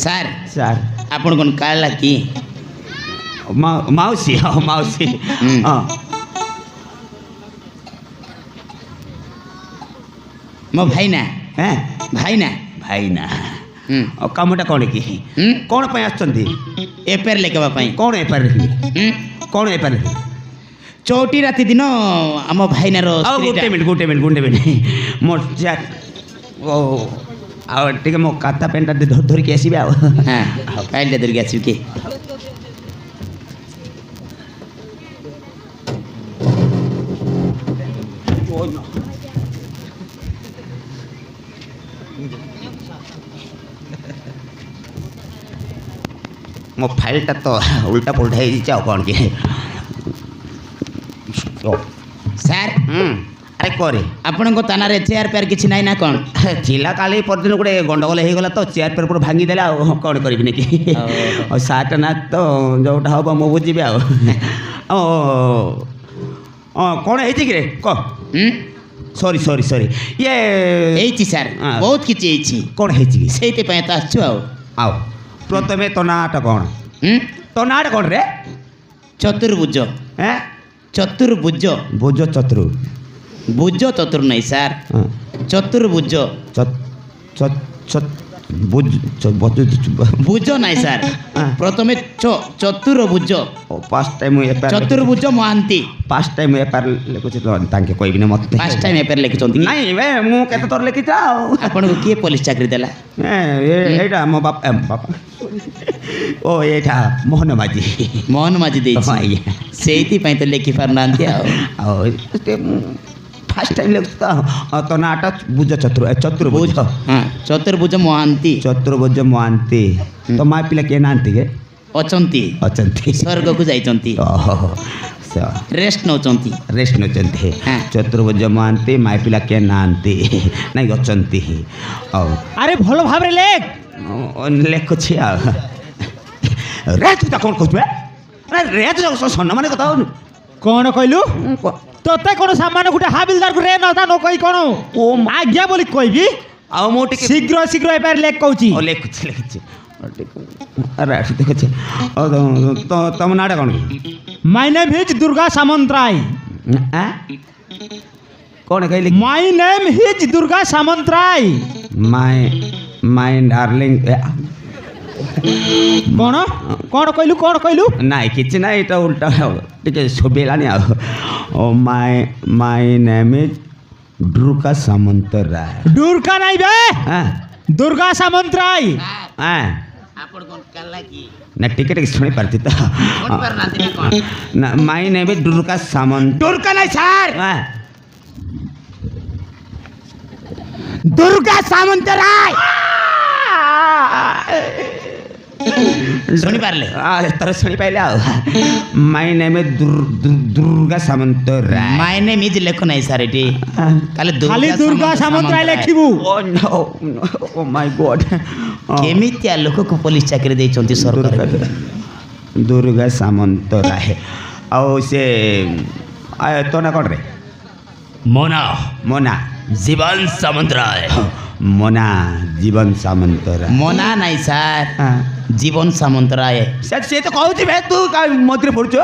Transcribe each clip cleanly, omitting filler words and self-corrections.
Sir sir ଆପଣ କ'ଣ କାଳିଲା କି? ମାଉସୀ ହଁ ମାଉସୀ ହଁ ମୋ ଭାଇନା ହେଁ ଭାଇନା ଭାଇନା କାମଟା କ'ଣ କି କ'ଣ ପାଇଁ ଆସିଛନ୍ତି? ଏଫଆଇଆର ଲେଖିବା ପାଇଁ। କ'ଣ ଏପାର ଲେଖିବେ? କ'ଣ ଏପାର ଲେଖିବେ? 4ଟି ରାତି ଦିନ ଆମ ଭାଇନାର ଆଉ ଗୋଟେ ମିନିଟ୍ ମୋ ଓ ଆଉ ଟିକେ ମୋ ଖାତା ପେନ୍ଟା ଧରିକି ଆସିବେ ଆଉ ହଁ ଫାଇଲ୍ଟା ଧରିକି ଆସିବି କି? ମୋ ଫାଇଲ୍ଟା ତ ଉଲ୍ଟା ପୁଲ୍ଟା ହେଇଯାଇଛି ଆଉ କ'ଣ କି? ସାର୍ ଆରେ କରେ ଆପଣଙ୍କ ଥାନାରେ ଚେୟାର ପେୟାର କିଛି ନାହିଁ ନା କ'ଣ? ଥିଲା କାଲି ପରଦିନ ଗୋଟେ ଗଣ୍ଡଗୋଳ ହେଇଗଲା ତ ଚେୟାର ପେୟାର ପୁରା ଭାଙ୍ଗିଦେଲା ଆଉ କ'ଣ କରିବି ନାକି? ଆଉ ସାର୍ଟ ନା ତ ଯେଉଁଟା ହେବ ମୁଁ ବୁଝିବି ଆଉ କ'ଣ ହେଇଛି କି ରେ କହ? ସରି ଇଏ ହେଇଛି ସାର୍ ବହୁତ କିଛି ହେଇଛି। କ'ଣ ହେଇଛି କି? ସେଇଥିପାଇଁ ତ ଆସିଛୁ ଆଉ ପ୍ରଥମେ ତୋ ନାଁଟା କ'ଣ? ତୋ ନାଁଟା କ'ଣ ରେ? ଚତୁର୍ଭୁଜ। ଚତୁର୍ଭୁଜ ଭୁଜ ଚତୁର୍ ଭୁଜ ଚତୁର୍ ନାହିଁ ସାର୍ ଚତୁର୍ଭୁଜ ଭୁଜ ନାହିଁ ସାର୍ ପ୍ରଥମେ ଚତୁର୍ଭୁଜ ଫାଷ୍ଟ ଟାଇମ୍ ଚତୁର୍ଭୁଜ ମହାନ୍ତି ଫାଷ୍ଟ ଟାଇମ୍ ଏପାର ଲେଖୁଛି ତାଙ୍କେ କହିବିନି ମୋତେ ଫାଷ୍ଟ ଟାଇମ୍ ଏପାର ଲେଖିଛନ୍ତି ନାଇଁ ମୁଁ କେତେ ଥର ଲେଖିଛି ଆଉ ଆପଣଙ୍କୁ କିଏ ପୋଲିସ ଚାକିରି ଦେଲା? ଏଇଟା ମୋ ବାପା ଓ ଏଇଟା ମୋହନ ମାଝି ଦେଇଛି ସେଇଥିପାଇଁ ତ ଲେଖି ପାରୁନାହାନ୍ତି ଆଉ ଫାଷ୍ଟ ଟାଇମ୍ ଲେଖୁଛି ତ ତୋ ନାଁଟା ଭୁଜ ଚତୁର୍ଭୁଜ ଚତୁର୍ଭୁଜ ମହାନ୍ତି ମହାନ୍ତି ତ ମା ପିଲା କିଏ ନାହାନ୍ତି କି? ଅଛନ୍ତି ସ୍ୱର୍ଗକୁ ଯାଇଛନ୍ତି ରେଷ୍ଟ ନେଉଛନ୍ତି ଚତୁର୍ଭୁଜ ମହାନ୍ତି ମା ପିଲା କିଏ ନାହାନ୍ତି ନାଇଁ ଅଛନ୍ତି ଆଉ ଆରେ ଭଲ ଭାବରେ ଲେଖୁଛି ଆଉ ରେ ତୁ କ'ଣ କହୁଛୁ ରେ ତୁ ସମ୍ମାନ କଥା ହଉନୁ କ'ଣ କହିଲୁ? ତୋତେ କ'ଣ ସାମାନ ଗୋଟେ ହାବିଲଦାରକୁ ରେ ନଥା ନ କହି କ'ଣ ଆଜ୍ଞା ବୋଲି କହିବି? ଆଉ ମୁଁ ଟିକେ ଶୀଘ୍ର ଏପାରେ ଲେଖୁଛି ଲେଖୁଛି ଦେଖୁଛି ତମ ନାଁଟା କ'ଣ? ମାଇ ନେମ୍ ଇଜ୍ ଦୁର୍ଗା ସାମନ୍ତରାୟ। କ'ଣ କହିଲି? ମାଇ name is Durga Samantaray. My darling କ'ଣ କହିଲୁ? ନାଇଁ କିଛି ନାହିଁ ଏଇଟା ଉଲ୍ଟା ଟିକେ ଶୁଭିଲାନି ଆଉ ମାଇ ନେମ୍ ଇଜ୍ ଦୁର୍ଗା ସାମନ୍ତରାୟ। ଦୁର୍ଗା ନାଇଁ ବେ ଦୁର୍ଗା ସାମନ୍ତରାୟ। ନା ଟିକେ ଶୁଣି ପାରୁଛି ତ ନା ମାଇ ନେମ୍ ଇଜ୍ ଦୁର୍ଗା ସାମନ୍ତ ଦୁର୍ଗା ନାଇଁ ସାର୍ ଦୁର୍ଗା ସାମନ୍ତରାୟ। ଶୁଣିପାରିଲେ? ଏଥର ଶୁଣିପାରିଲେ ଆଉ ମାଇ name is Durga Samantaray. My name is ଲେଖୁ ନାହିଁ ସାର୍ ଏଠି ଖାଲି ଦୁର୍ଗା ସାମନ୍ତରାୟ ଲେଖିବୁ। ଓ ମାଇ ଗଡ୍ କେମିତିଆ ଲୋକକୁ ପୋଲିସ ଚାକିରି ଦେଇଛନ୍ତି ସରକାର? ଦୁର୍ଗା ସାମନ୍ତରାୟ। ଆଉ ସେ ତୋ ନା କ'ଣ ରେ? ମୋନା ଜୀବନ ସାମନ୍ତରାୟ। ମୋନା ଜୀବନ ସାମନ୍ତରାୟ। ମୋନା ନାହିଁ ସାର୍ ଜୀବନ ସାମନ୍ତରାୟ। ସେ ତ କହୁଛି ବେ ତୁ ମଝିରେ ପଡ଼ୁଛୁ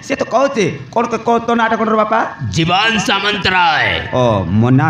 ସେ ତ କହୁଛି କ'ଣ ତୋ ନାଁଟା କ'ଣ ବାପା? ଜୀବନ ସାମନ୍ତରାୟ। ଓ ମୋନା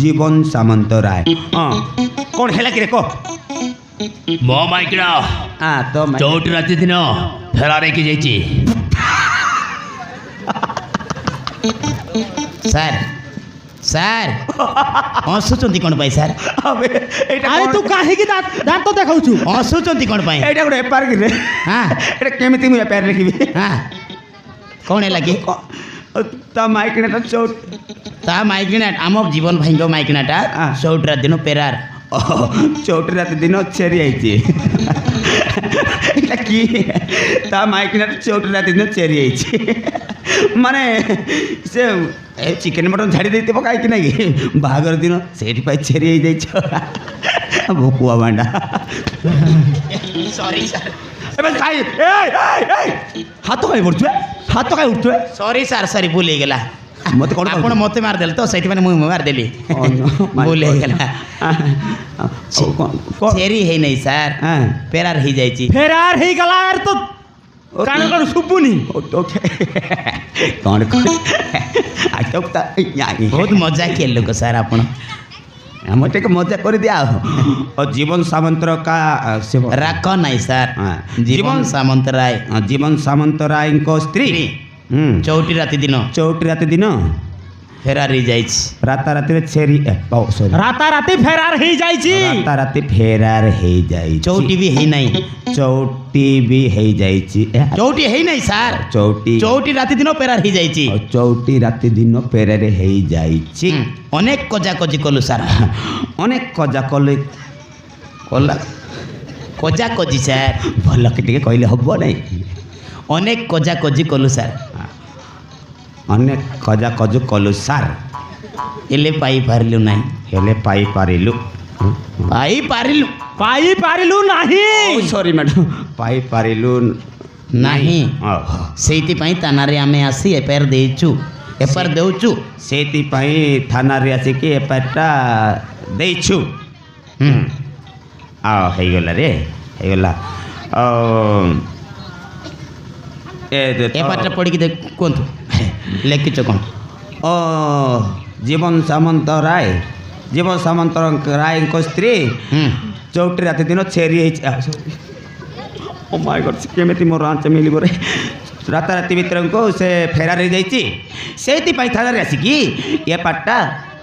ଜୀବନ ସାମନ୍ତରାୟ। କ'ଣ ହେଲା କିରେ କହ? ମୋ ମାଇକିଣା ତ 4ଟି ରାତି ଦିନ ଫେରାର ହେଇକି ଯାଇଛି। ସାର୍ ହସୁଛନ୍ତି କ'ଣ ପାଇଁ ସାର୍? ଆରେ ତୁ କାହିଁକି ଦାନ୍ତ ଦେଖାଉଛୁ? ହସୁଛନ୍ତି କ'ଣ ପାଇଁ? ଏଇଟା ଗୋଟେ ଏପାର କିରେ ଏଇଟା କେମିତି ମୁଁ ଏପାର ଲେଖିବି? କ'ଣ ହେଲା କି? ତା ମାଇକିଣାଟା ତା ମାଇକିଣା ଆମ ଜୀବନ ଭାଇଙ୍କ ମାଇକିଣାଟା 4ଟି ରାତି ଦିନ ଫେରାର। 4ଟି ରାତି ଦିନ ଛେରି ଯାଇଛି ଏଇଟା କି ତା ମାଇକିଣାଟା 4ଟି ରାତି ଦିନ ଛେରି ଯାଇଛି ମାନେ ସେ ଚିକେନ ମଟନ ଛାଡ଼ି ଦେଇଥିବ କାହିଁକି ନାଇଁ ବାହାଘର ଦିନ ସେଇଠି ପାଇଁ ଛେରି ହେଇଯାଇଛ ଭୋକୁଆ ଭାଣ୍ଡା। ସରି ସାର୍ ଏବେ ହାତ କାହିଁ ଉଠୁଛୁ? ସରି ସାର୍ ଭୁଲ ହେଇଗଲା। ମତେ କ'ଣ ଆପଣ ମତେ ମାରିଦେଲେ ତ ସେଇଥିପାଇଁ ମୁଁ ମାରିଦେଲି ଭୁଲ ହେଇଗଲା ଚେରି ହେଇନାହିଁ ସାର୍ ଫେରାର ହେଇଯାଇଛି ଫେରାର ହେଇଗଲା ଆରେ ତ କାଣ କାଣ ଶୁଭୁନି କ'ଣ ବହୁତ ମଜା କିଏ ଲୋକ ସାର୍ ଆପଣ ଆମେ ଟିକେ ମଜା କରିଦିଆ ଆଉ ଜୀବନ ସାମନ୍ତର କା ରାଗ ନାହିଁ ସାର୍ ହଁ। ଜୀବନ ସାମନ୍ତରାୟ ଜୀବନ ସାମନ୍ତରାୟଙ୍କ ସ୍ତ୍ରୀ ଚଉଠି ରାତି ଦିନ ଚଉଠି ରାତି ଦିନ ଫେରାର ହେଇଯାଇଛି ରାତାରାତିରେ ଛେରି ସରି ରାତାରାତି ଫେରାର ହେଇଯାଇଛି ରାତାରାତି ଫେରାର ହେଇଯାଇଛି ଚଉଠି ବି ହେଇନାହିଁ ଚଉଟି ବି ହେଇଯାଇଛି ଚଉଠି ହେଇନାହିଁ ସାର୍ ଚଉଟି ଚଉଠି ରାତି ଦିନ ଫେରାର ହେଇଯାଇଛି ଚଉଟି ରାତି ଦିନ ଫେରାରେ ହେଇଯାଇଛି ଅନେକ କଜାକଜି କଲୁ ସାର୍ ଅନେକ କଜା କଲେ କଲା କଜାକଜି ସାର୍ ଭଲ କି ଟିକେ କହିଲେ ହବ ନାହିଁ ଅନେକ କଜାକଜି କଲୁ ସାର୍ ଅନେକ କଜା କଜୁ କଲୁ ସାର୍ ହେଲେ ପାଇପାରିଲୁ ନାହିଁ ହେଲେ ପାଇପାରିଲୁ ପାଇପାରିଲୁ ନାହିଁ ସରି ମ୍ୟାଡ଼ାମ୍ ପାଇପାରିଲୁ ନାହିଁ ସେଇଥିପାଇଁ ଥାନାରେ ଆମେ ଆସି ଏଫଆଇଆର ଦେଇଛୁ ଏଫଆଇଆର ଦେଉଛୁ ସେଇଥିପାଇଁ ଥାନାରେ ଆସିକି ଏଫଆଇଆରଟା ଦେଇଛୁ ଆଉ ହେଇଗଲା ରେ ହେଇଗଲା ଏଫଆଇଆରଟା ପଢ଼ିକି କୁହନ୍ତୁ ଲେଖିଛ କ'ଣ ଜୀବନ ସାମନ୍ତ ରାୟଙ୍କ ସ୍ତ୍ରୀ ଚଉଠି ରାତି ଦିନ ଛେରି ହେଇଛି ଓ ମାଇ ଗଡ୍ କେମିତି ମୋର ଆଞ୍ଚ ମିଳିବ ରେ ରାତାରାତି ଭିତରଙ୍କୁ ସେ ଫେରାର ହେଇଯାଇଛି ସେଇଥିପାଇଁ ଥାନାରେ ଆସିକି ଏ ପାଠଟା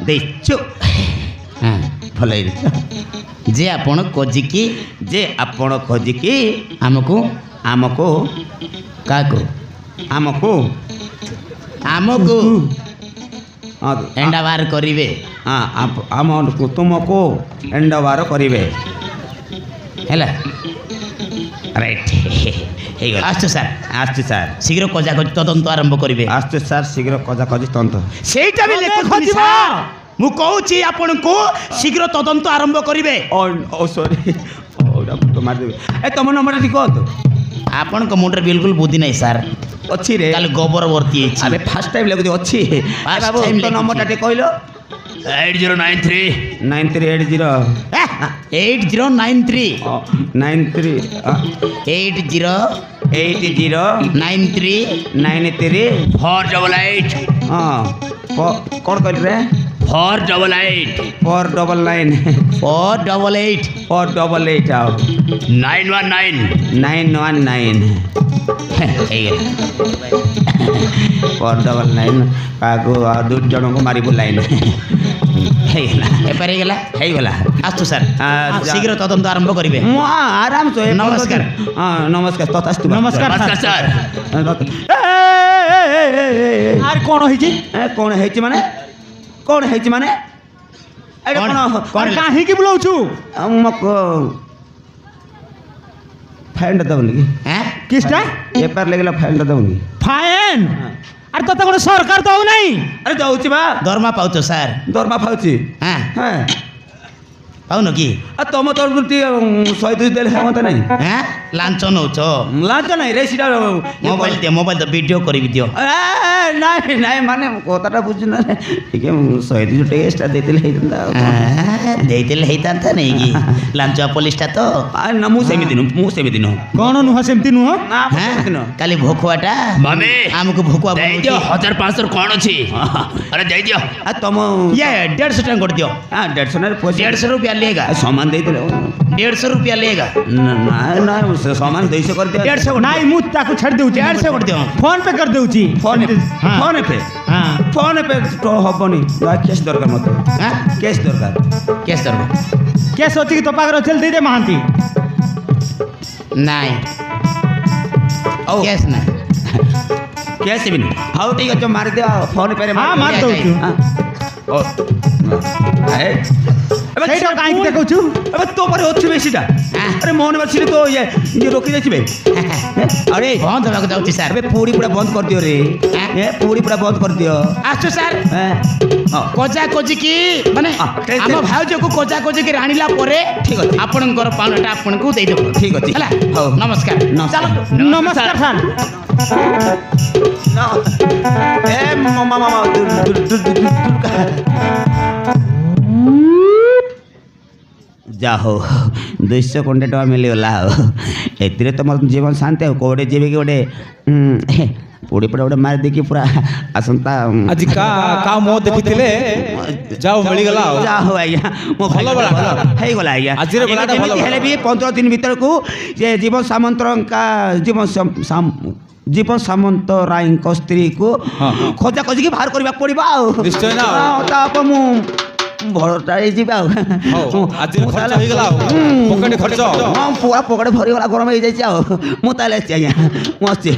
ଦେଇଛୁ ଭଲ ହେଇଯାଇଛି ଯେ ଆପଣ ଖୋଜିକି ଆମକୁ କାହାକୁ ଏଣ୍ଡା ବାହାର କରିବେ ତୁମକୁ ଏଣ୍ଡବାର କରିବେ ହେଲା ରାଇଟ୍ ହେଇଗଲା ଆସୁଛୁ ସାର୍ ଶୀଘ୍ର ଖୋଜାଖୋଜି ତଦନ୍ତ ଆରମ୍ଭ କରିବେ ଆସୁଛୁ ସାର୍ ଶୀଘ୍ର ଖୋଜାଖୋଜି ତଦନ୍ତ ସେଇଟା ବି ଲେଖୁଛନ୍ତି ସାର୍ ମୁଁ କହୁଛି ଆପଣଙ୍କୁ ଶୀଘ୍ର ତଦନ୍ତ ଆରମ୍ଭ କରିବେ ସରି ତମ ନମ୍ବରଟା ଟିକେ କୁହନ୍ତୁ ଆପଣଙ୍କ ମୁଣ୍ଡରେ ବିଲକୁଲ ବୁଦ୍ଧି ନାହିଁ ସାର୍ ଅଛି ରେ କାଲି ଗୋବର ଭର୍ତ୍ତି ହେଇଛି ଆରେ ଫାର୍ଷ୍ଟ ଟାଇମ୍ ଲେଖୁଛି ଅଛି ବାବୁ ତୋ ନମ୍ବରଟା ଟିକେ କହିଲ 8093 9380 8093 93 80 93 93 488 ହଁ କ'ଣ କହିଲି ରେ 488 499 488 ଆଉ 919 ହେଇଗଲା 499 କାହାକୁ ଦୁଇ ଜଣଙ୍କୁ ମାରିବୁ ଲାଇନ୍ ହେଇଗଲା ଆସୁ ସାର୍ ଶୀଘ୍ର ତଦନ୍ତ ଆରମ୍ଭ କରିବେ ମୁଁ ଆରାମ ସେ ନମସ୍କାର ନମସ୍କାର ତଥାସ୍ତୁ ନମସ୍କାର ସାର୍ ଆରେ କ'ଣ ହେଇଛି କ'ଣ ହେଇଛି ମାନେ କାହିଁକି ବୁଲାଉଛୁ ଫାଇନ୍ଟା ଦେବୁନି କି କିସଟା ଏପାର ଲାଗିଲା ଫାଇନ୍ଟା ଦେବୁନି ଫାଇନ୍ ଆରେ ତତେ କ'ଣ ସରକାର ଦଉ ନାହିଁ ଆରେ ଦେଉଛି ବା ଦରମା ପାଉଛ ସାର୍ ଦରମା ପାଉଛି ପାଉନ କି ତମ ତରଫରୁ ଟିକେ 100 ଦେଲେ ହୁଅନ୍ତା ନାହିଁ ଲାଞ୍ଚ ନେଉଛ ଲାଞ୍ଚ ନାହିଁ ରେ ସେଟା ମୋବାଇଲ ଭିଡ଼ିଓ କରିବି ଦିଅ ନାଇଁ ମାନେ କଥାଟା ବୁଝୁନା ଟିକେ 100 ଟିକେ ଏକ୍ସଟ୍ରା ଦେଇଦେଲେ ହେଇଥାନ୍ତା ନାଇଁ କି ଲାଞ୍ଚ ପୋଲିସଟା ତ ନା ମୁଁ ସେମିତି ନୁହଁ କ'ଣ ନୁହଁ ସେମିତି ନୁହଁ କାଲି ଭୋକୁଆଟା ଆମକୁ ଭୋକୁଆ 1500 କ'ଣ ଅଛି ଆରେ ଦେଇଦିଅ ତମ 150 ଟଙ୍କା କରିଦିଅ 150 रुपया लेगा सामान दे 150 रुपया लेगा ना सामान 200 कर दे 150 नहीं मु ताको छाड़ देउ 150 कर दियो फोन पे कर देउची फोन पे तो हबनी कैश दरकार मत कैश दरकार कैश होची कि तो पाकर चल दे दे महांती नहीं कैश नहीं कैश भी नहीं हाउ ठीक है जो मार दे फोन पे मार दो ସେଇଟା କାହିଁକି ଦେଖଉଛୁ ଏବେ ତୋ ପରେ ଅଛି ବେଶୀଟା ଆରେ ମୋହନ ବାସିରେ ତ ଇଏ ରୋକି ଦେଇଥିବେ ଆରେ ବନ୍ଦ ହେବାକୁ ଯାଉଛି ସାର୍ ଏବେ ପୁଡ଼ି ପୁରା ବନ୍ଦ କରିଦିଅ ରେ ଏ ପୁରୀ ପୁରା ବନ୍ଦ କରିଦିଅ ଆସୁ ସାର୍ ଏ, ହଁ କଜା କୋଜିକି ମାନେ ଠିକ୍ ଆମ ଅଛି। ଭାଉଜକୁ କଜା କୋଜିକି ଆଣିଲା ପରେ ଠିକ୍ ଅଛି। ଆପଣଙ୍କର ପାଉଣାଟା ଆପଣଙ୍କୁ ଦେଇଦେବୁ ଠିକ୍ ଅଛି। ହେଲା ହଉ। ନମସ୍କାର ନମସ୍କାର। ଚାଲନ୍ତୁ ନମସ୍କାର ସାର୍ ଏ ମାମା ଯା ହଉ 200 କୋଟି ଟଙ୍କା ମିଳିଗଲା ଆଉ ଏଥିରେ ତ ମୋର ଜୀବନ ଶାନ୍ତି ଆଉ କୋଉଠି ଯିବି କି ଗୋଟେ ପୋଡ଼ି ପୋଡ଼ା ଗୋଟେ ମାରି ଦେଇକି ପୁରା ଆସନ୍ତା ଆଜି କା ମୋ ଦେଖିଥିଲେ ଯାଉ ମିଳିଗଲା ଆଉ ଯା ହଉ ଆଜ୍ଞା ମୋ ଭଲ ବେଳା, ଭଲ। ହେଇଗଲା ଆଜ୍ଞା ଆଜିର ବେଳାଟା ଭଲ ଯେମିତି ହେଲେ ବି 15 ଦିନ ଭିତରକୁ ଯେ ଜୀବନ ସାମନ୍ତ ରାୟଙ୍କ ସ୍ତ୍ରୀକୁ ହଁ, ହଁ। ଖୋଜା ଖୋଜିକି ବାହାର କରିବାକୁ ପଡ଼ିବ ଆଉ ନିଶ୍ଚୟ ନା ଆଉ। ହଁ, ତାପରେ ମୁଁ ଭରଟା ହେଇଯିବି ଆଉ ହଉ, ଆଜିର ମୁଁ ଖର୍ଚ୍ଚ ତାହେଲେ- ହେଇଗଲା ଆଉ। ହୁଁ, ପକେଟ ଖର୍ଚ୍ଚ। ହଁ ପୁରା ପକେଟ ଭରିଗଲା ଗରମ ହେଇଯାଇଛି ଆଉ ମୁଁ ତାହେଲେ ଆସିଛି ଆଜ୍ଞା ମୁଁ ଆସିଛି